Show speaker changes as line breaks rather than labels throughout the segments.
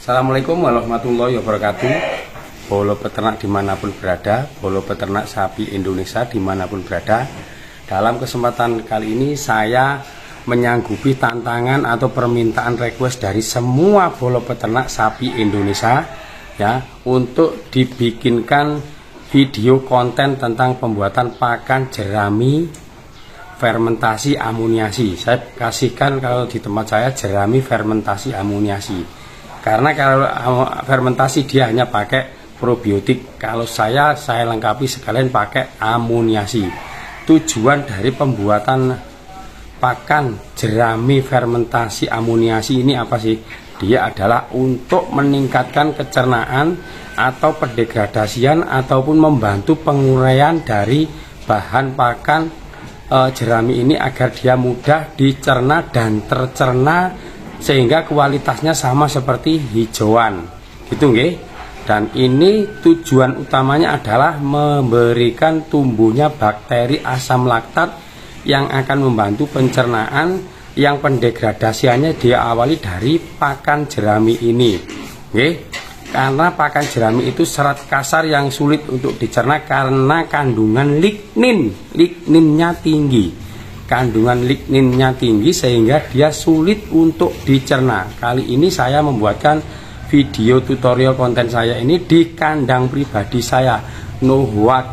Assalamualaikum warahmatullahi wabarakatuh. Bolo peternak dimanapun berada, bolo peternak sapi Indonesia dimanapun berada. Dalam kesempatan kali ini saya menyanggupi tantangan atau permintaan request dari semua bolo peternak sapi Indonesia ya, untuk dibikinkan video konten tentang pembuatan pakan jerami fermentasi amuniasi. Saya kasihkan kalau di tempat saya jerami fermentasi amuniasi, karena kalau fermentasi dia hanya pakai probiotik. Kalau saya lengkapi sekalian pakai amuniasi. Tujuan dari pembuatan pakan jerami fermentasi amuniasi ini apa sih? Dia adalah untuk meningkatkan kecernaan atau pendegradasian ataupun membantu penguraian dari bahan pakan jerami ini agar dia mudah dicerna dan tercerna sehingga kualitasnya sama seperti hijauan gitu nggih. Dan ini tujuan utamanya adalah memberikan tumbuhnya bakteri asam laktat yang akan membantu pencernaan yang pendegradasiannya diawali dari pakan jerami ini nggih. Karena pakan jerami itu serat kasar yang sulit untuk dicerna karena kandungan ligninnya tinggi. Kandungan ligninnya tinggi sehingga dia sulit untuk dicerna. Kali ini saya membuatkan video tutorial konten saya ini di kandang pribadi saya, no what.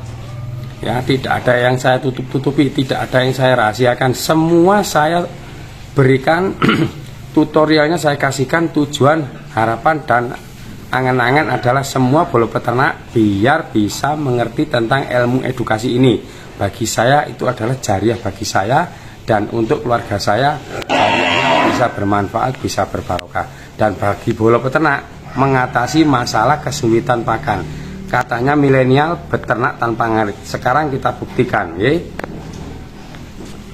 Ya, tidak ada yang saya tutup-tutupi, tidak ada yang saya rahasiakan. Semua saya berikan tutorialnya, saya kasihkan. Tujuan, harapan dan angan-angan adalah semua bolo peternak biar bisa mengerti tentang ilmu edukasi ini. Bagi saya itu adalah jariah bagi saya, dan untuk keluarga saya jariahnya bisa bermanfaat, bisa berbarokah. Dan bagi bolo peternak mengatasi masalah kesulitan pakan. Katanya milenial beternak tanpa ngarit. Sekarang kita buktikan ya.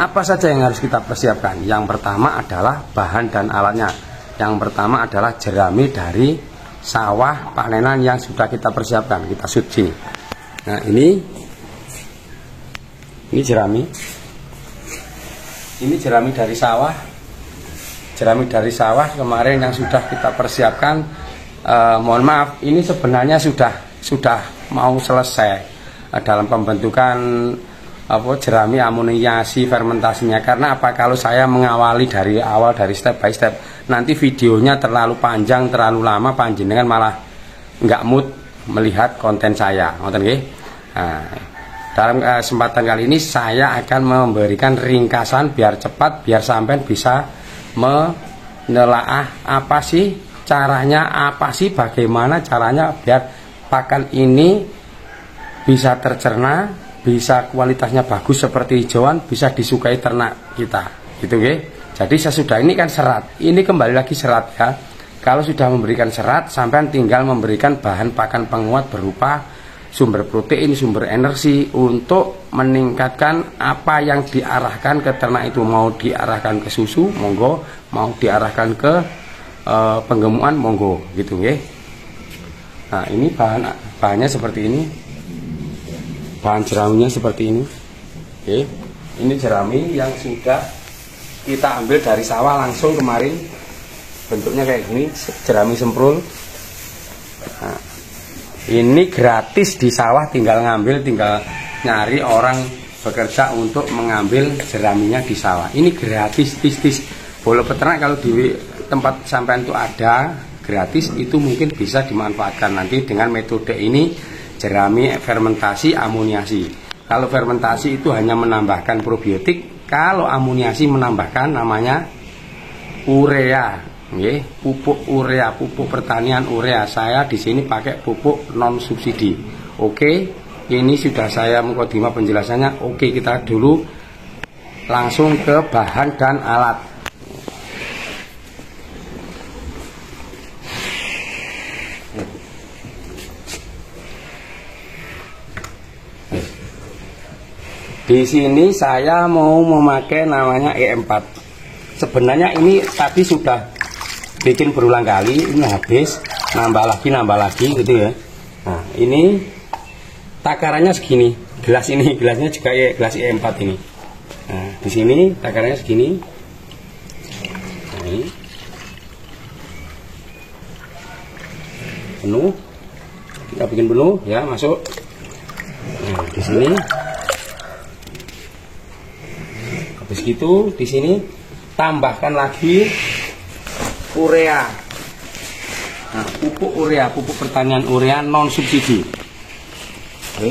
Apa saja yang harus kita persiapkan? Yang pertama adalah bahan dan alatnya. Yang pertama adalah jerami dari sawah panenan yang sudah kita persiapkan, kita suci. Nah, ini jerami. Ini jerami dari sawah. Jerami dari sawah kemarin yang sudah kita persiapkan. Mohon maaf, ini sebenarnya sudah mau selesai dalam pembentukan jerami amuniasi fermentasinya. Karena apa? Kalau saya mengawali dari awal, dari step by step, nanti videonya terlalu panjang, terlalu lama, panjenengan malah nggak mood melihat konten saya. Ngoten nggih. Nah, dalam kesempatan kali ini saya akan memberikan ringkasan biar cepat, biar sampai bisa menelaah apa sih caranya, apa sih bagaimana caranya biar pakan ini bisa tercerna, bisa kualitasnya bagus seperti hijauan, bisa disukai ternak kita, gitu nggih. Jadi sesudah ini kan serat, ini kembali lagi serat ya. Kalau sudah memberikan serat, sampai tinggal memberikan bahan pakan penguat berupa sumber protein, sumber energi untuk meningkatkan apa yang diarahkan ke ternak itu. Mau diarahkan ke susu, monggo. Mau diarahkan ke penggemukan, monggo, gitu nggih. Nah, ini bahannya seperti ini. Bahan jeraminya seperti ini. Oke. Ini jerami yang sudah kita ambil dari sawah langsung kemarin, bentuknya kayak gini, jerami semprul. Nah, ini gratis di sawah, tinggal ngambil, tinggal nyari orang bekerja untuk mengambil jeraminya di sawah. Ini gratis, tis. Bolo peternak kalau di tempat sampean itu ada gratis, itu mungkin bisa dimanfaatkan nanti dengan metode ini, jerami fermentasi amuniasi. Kalau fermentasi itu hanya menambahkan probiotik. Kalau amuniasi menambahkan namanya urea, pupuk urea, pupuk pertanian urea. Saya di sini pakai pupuk non subsidi. Oke, ini sudah saya mukadimah penjelasannya. Oke, kita dulu langsung ke bahan dan alat. Di sini saya mau memakai namanya E4. Sebenarnya ini tadi sudah bikin berulang kali, ini habis, nambah lagi gitu ya. Nah, ini takarannya segini. Gelas ini, gelasnya juga ya, gelas E4 ini. Nah, di sini takarannya segini. Nah, ini. penuh. Kita bikin penuh ya, masuk. Nah, di sini. Habis gitu di sini tambahkan lagi urea. Nah, pupuk urea, pupuk pertanian urea non subsidi. Oke.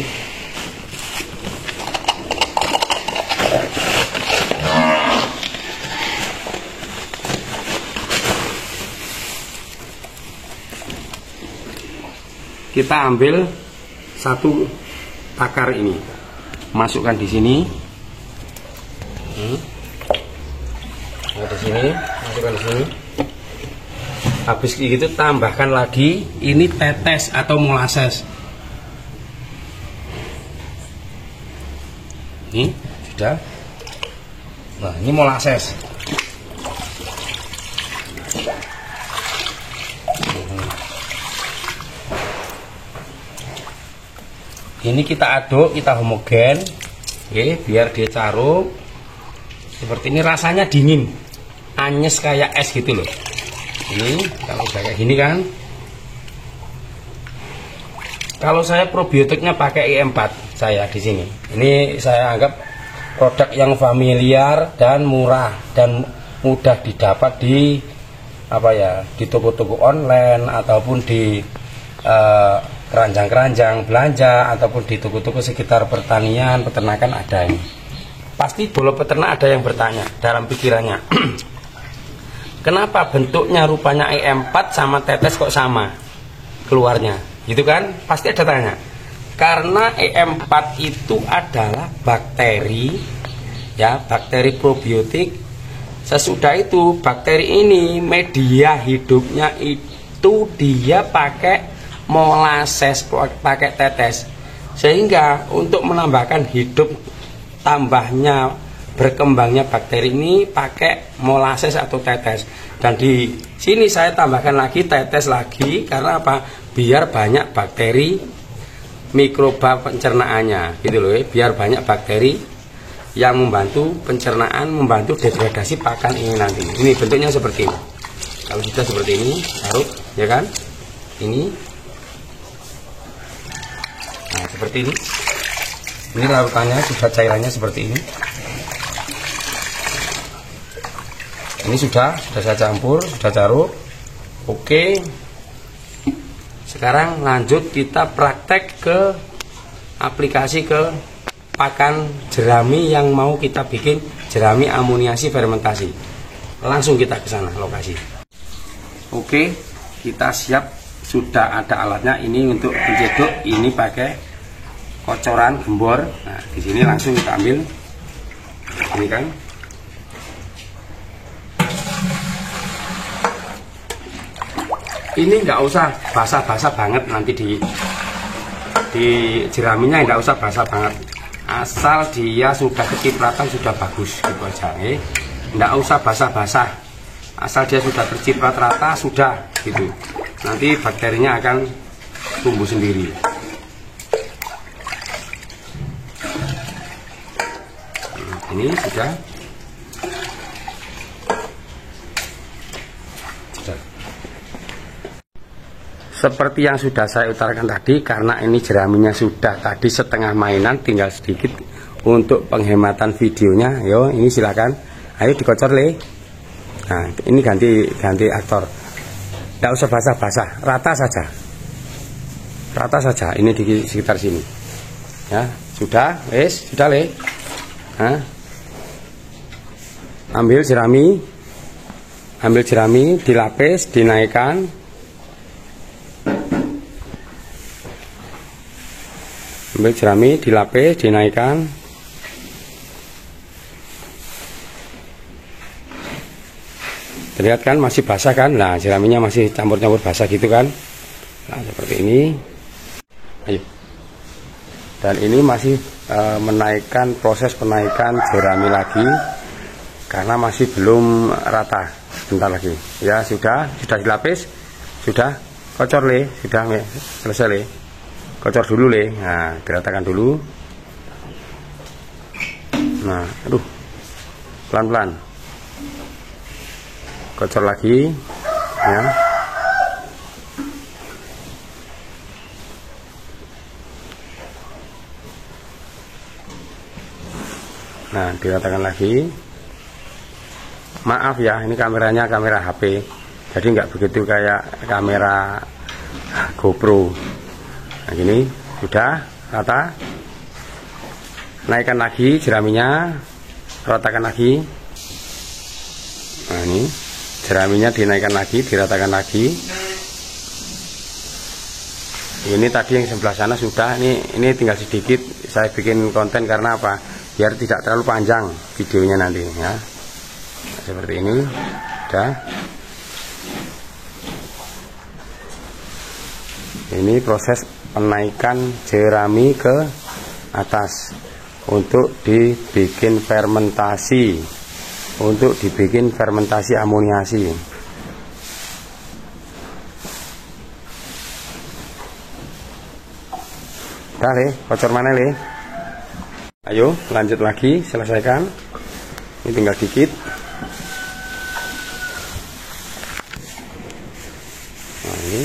Kita ambil satu takar ini, masukkan di sini. Nah, di sini, masukkan di sini. Habis itu tambahkan lagi ini tetes atau molases. Ini sudah. Nah, ini molases. Ini kita aduk, kita homogen, oke, biar dia carut. Seperti ini, rasanya dingin, anyes kayak es gitu loh. Ini kalau udah kayak gini kan. Kalau saya probiotiknya pakai IM4 saya di sini. Ini saya anggap produk yang familiar dan murah dan mudah didapat di di toko-toko online ataupun di keranjang-keranjang belanja ataupun di toko-toko sekitar pertanian, peternakan ada ini. Pasti bolo peternak ada yang bertanya dalam pikirannya, kenapa bentuknya rupanya IM4 sama tetes kok sama keluarnya, gitu kan? Pasti ada tanya. Karena IM4 itu adalah bakteri, ya, bakteri probiotik. Sesudah itu bakteri ini media hidupnya itu dia pakai molases, pakai tetes, sehingga untuk menambahkan hidup tambahnya berkembangnya bakteri ini pakai molases atau tetes. Dan di sini saya tambahkan lagi tetes lagi karena apa? Biar banyak bakteri mikroba pencernaannya, gitu loh ya. Biar banyak bakteri yang membantu pencernaan, membantu degradasi pakan ini nanti. Ini bentuknya seperti ini. Kalau sudah seperti ini, larut, ya kan? Ini. Nah, seperti ini. Ini larutannya sudah cairannya seperti ini. Ini sudah saya campur, sudah carut. Oke. Sekarang lanjut kita praktek ke aplikasi ke pakan jerami yang mau kita bikin jerami amoniasi fermentasi. Langsung kita ke sana lokasi. Oke, kita siap, sudah ada alatnya. Ini untuk pencedok, ini pakai kocoran gembor. Nah, di sini langsung kita ambil. Ini kan. Ini enggak usah basah-basah banget nanti di jeraminya, enggak usah basah banget. Asal dia sudah kecipratan sudah bagus gitu aja, enggak usah basah-basah. Asal dia sudah terciprat rata sudah gitu. Nanti bakterinya akan tumbuh sendiri. Ini sudah. Seperti yang sudah saya utarakan tadi, karena ini jeraminya sudah tadi setengah mainan, tinggal sedikit untuk penghematan videonya. Yo, ini silakan. Ayo dikocor le. Nah, ini ganti aktor. Tidak usah basah-basah, rata saja. Rata saja. Ini di sekitar sini. Ya, sudah, wes, sudah le. Nah, ambil jerami, dilapis, dinaikkan. Ambil jerami, dilapis, dinaikkan. Terlihat kan masih basah kan? Nah, jeraminya masih campur-campur basah gitu kan? Nah, seperti ini. Ayo. Dan ini masih menaikkan, proses penaikan jerami lagi karena masih belum rata. Sebentar lagi. Ya, sudah dilapis. Sudah kocor le, sudah selesai le. Kocor dulu le, nah diratakan dulu. Nah, aduh, pelan-pelan. Kocor lagi, ya. Nah, diratakan lagi. Maaf ya, ini kameranya kamera HP, jadi nggak begitu kayak kamera GoPro. Nah, gini sudah rata. Naikkan lagi jeraminya, ratakan lagi. Nah, ini jeraminya dinaikkan lagi, diratakan lagi. Ini tadi yang sebelah sana sudah, ini tinggal sedikit. Saya bikin konten karena apa? Biar tidak terlalu panjang videonya nanti ya. Seperti ini, udah. Ini proses penaikan jerami ke atas untuk dibikin fermentasi, amoniasi. Udah Le, kocor mana Le? Ayo lanjut lagi, selesaikan. Ini tinggal dikit. Nah, ini.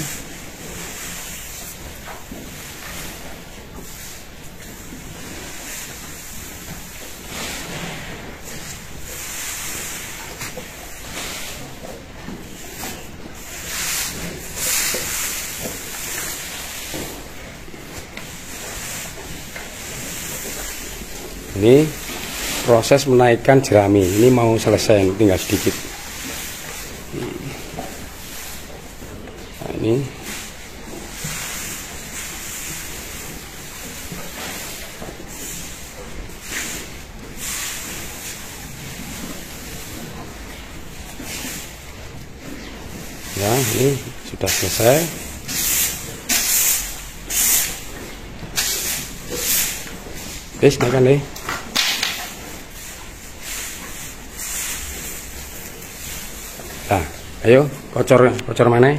Ini proses menaikkan jerami, ini mau selesai, tinggal sedikit. Nah, ini ya, ini sudah selesai. Guys, makan deh. Nah, ayo kocor mana?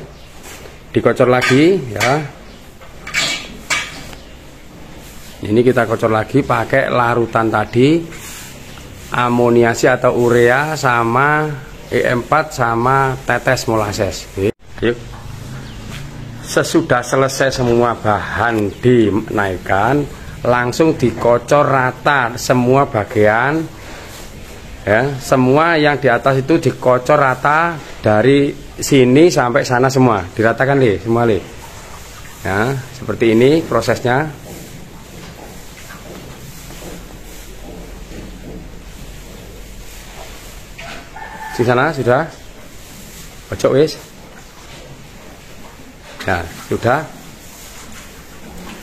Dikocor lagi ya. Ini kita kocor lagi pakai larutan tadi, amoniasi atau urea sama E4 sama tetes molases. Yuk. Sesudah selesai semua bahan dinaikkan, langsung dikocor rata semua bagian. Ya, semua yang di atas itu dikocor rata dari sini sampai sana semua, diratakan Le, semua Le. Ya, seperti ini prosesnya. Di sana sudah. Pojok wis. Nah, sudah.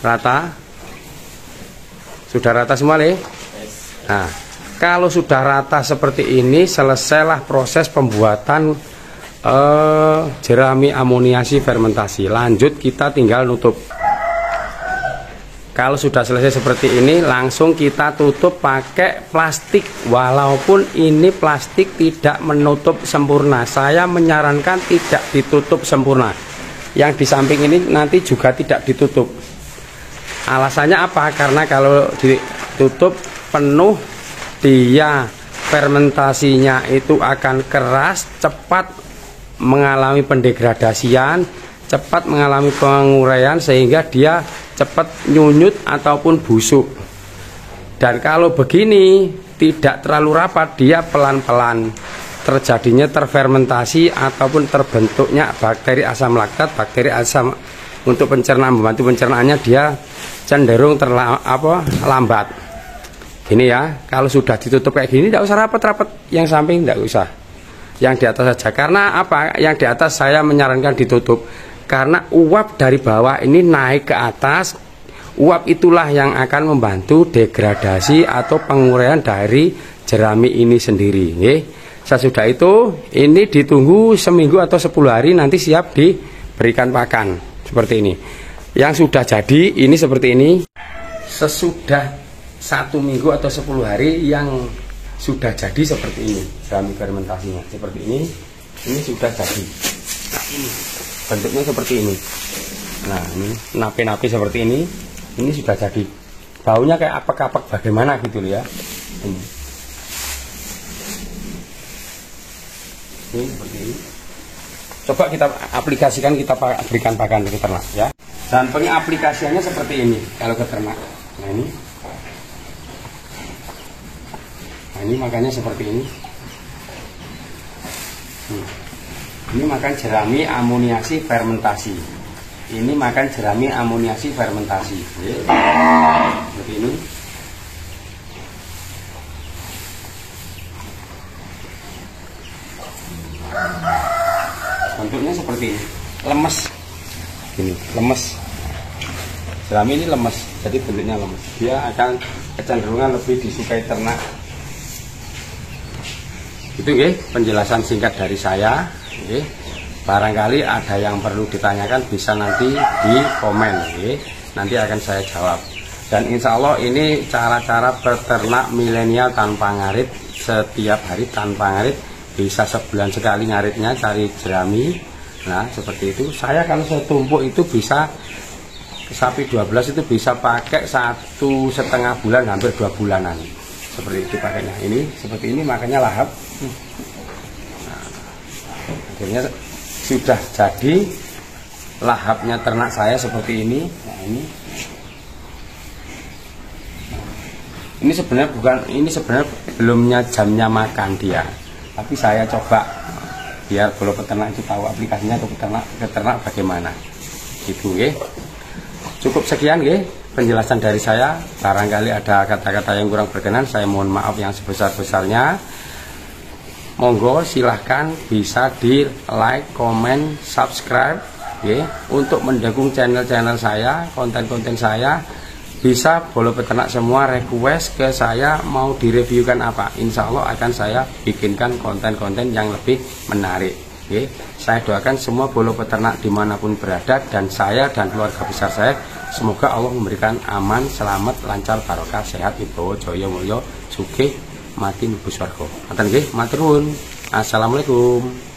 Rata. Sudah rata semua Le. Nah, kalau sudah rata seperti ini, selesailah proses pembuatan jerami amoniasi fermentasi. Lanjut kita tinggal nutup. Kalau sudah selesai seperti ini, langsung kita tutup pakai plastik. Walaupun ini plastik tidak menutup sempurna, saya menyarankan tidak ditutup sempurna. Yang di samping ini nanti juga tidak ditutup. Alasannya apa? Karena kalau ditutup penuh, dia fermentasinya itu akan keras, cepat mengalami pendegradasian, cepat mengalami penguraian, sehingga dia cepat nyunyut ataupun busuk. Dan kalau begini tidak terlalu rapat, dia pelan-pelan terjadinya terfermentasi ataupun terbentuknya bakteri asam laktat, bakteri asam untuk pencernaan, membantu pencernaannya dia cenderung lambat. Ini ya, kalau sudah ditutup kayak gini tidak usah rapat-rapat, yang samping tidak usah, yang di atas saja. Karena apa? Yang di atas saya menyarankan ditutup karena uap dari bawah ini naik ke atas. Uap itulah yang akan membantu degradasi atau penguraian dari jerami ini sendiri. Sesudah itu ini ditunggu seminggu atau 10 hari, nanti siap diberikan pakan seperti ini. Yang sudah jadi ini seperti ini. Sesudah 1 minggu atau 10 hari yang sudah jadi seperti ini, jerami fermentasinya seperti ini sudah jadi. Nah, ini bentuknya seperti ini. Nah, ini napi-napi seperti ini sudah jadi. Baunya kayak apek-apek bagaimana gitu ya. Ini seperti ini. Coba kita aplikasikan, kita berikan pakan ke ternak ya. Dan pengaplikasiannya seperti ini kalau ke ternak. Nah, ini ini makannya seperti ini. Ini makan jerami amoniasi fermentasi. Ini makan jerami amoniasi fermentasi. Seperti ini. Bentuknya seperti ini, lemes. Ini lemes. Jerami ini lemes, jadi bentuknya lemes. Dia akan kecenderungan lebih disukai ternak. Itu ya penjelasan singkat dari saya. Barangkali ada yang perlu ditanyakan bisa nanti di komen. Nanti akan saya jawab. Dan insya Allah ini cara-cara peternak milenial tanpa ngarit, setiap hari tanpa ngarit. Bisa sebulan sekali ngaritnya cari jerami. Nah seperti itu. Saya kalau saya tumpuk itu bisa sapi 12 itu bisa pakai 1,5 bulan, hampir 2 bulanan. Seperti itu pakainya. Ini seperti ini makanya lahap. Nah, akhirnya sudah jadi lahapnya ternak saya seperti ini. Nah ini sebenarnya belumnya jamnya makan dia. Tapi saya coba biar bolo peternak itu tahu aplikasinya ke peternak bagaimana. Gitu ya. Cukup sekian ya penjelasan dari saya. Barangkali ada kata-kata yang kurang berkenan, saya mohon maaf yang sebesar-besarnya. Monggo silahkan bisa di like, comment, subscribe ya, untuk mendukung channel-channel saya, konten-konten saya. Bisa bolo peternak semua request ke saya mau direviewkan apa, insya Allah akan saya bikinkan konten-konten yang lebih menarik. Oke, saya doakan semua bolo peternak dimanapun berada, dan saya dan keluarga besar saya semoga Allah memberikan aman, selamat, lancar, barokah, sehat, ibawa, jaya, mulya, sugih, mati, mlebu swarga. Ngoten nggih, matur nuwun. Assalamualaikum.